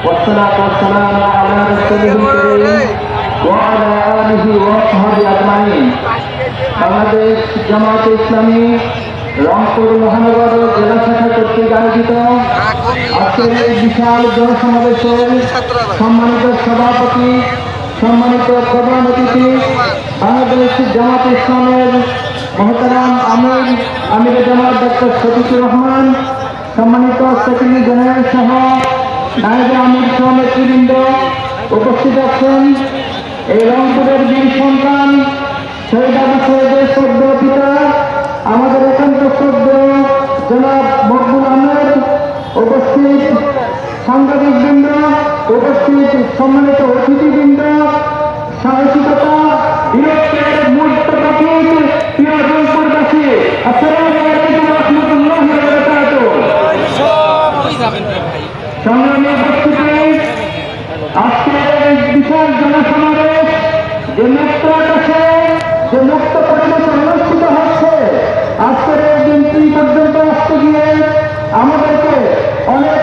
والصلاة والسلام على رسوله الكريم وعلى آله وصحبه أجمعين। বাংলাদেশ জামায়াত ইসলামী রংপুর মহানগর জেলা শাখা কর্তৃক আয়োজিত আজকের এই বিশাল জনসমাবেশের সম্মানিত সভাপতি, সম্মানিত প্রধান অতিথি, বাংলাদেশ জামায়াত ইসলামের মহতারাম আমির জামাত ডক্টর শফিকুর রহমান, সম্মানিত সেক্রেটারি জেনারেল সহ নায়েবে আমির সহ নেতৃবৃন্দ উপস্থিত আছেন। এই রংপুরের বীর সন্তান শহীদ আবু সাঈদের শ্রদ্ধ পিতা আমাদের একান্ত শ্রদ্ধ জনাব মকবুল আহমেদ, উপস্থিত সাংবাদিকবৃন্দ, উপস্থিত সম্মানিত অতিথিবৃন্দ, সাহসিকতা বীরত্বের মূর্ত প্রতীক প্রিয় রংপুরবাসী, আসসালামু আলাইকুম ওয়া রাহমাতুল্লাহি ওয়া বারাকাতুহু। সংগ্রামী উপস্থিতি, আজকের এই বিশাল জনসমাবেশ যে মুক্ত আকাশে যে মুক্ত পরিবেশে অনুষ্ঠিত হচ্ছে, আজকের এই দিনটি পর্যন্ত আসতে গিয়ে আমাদেরকে অনেক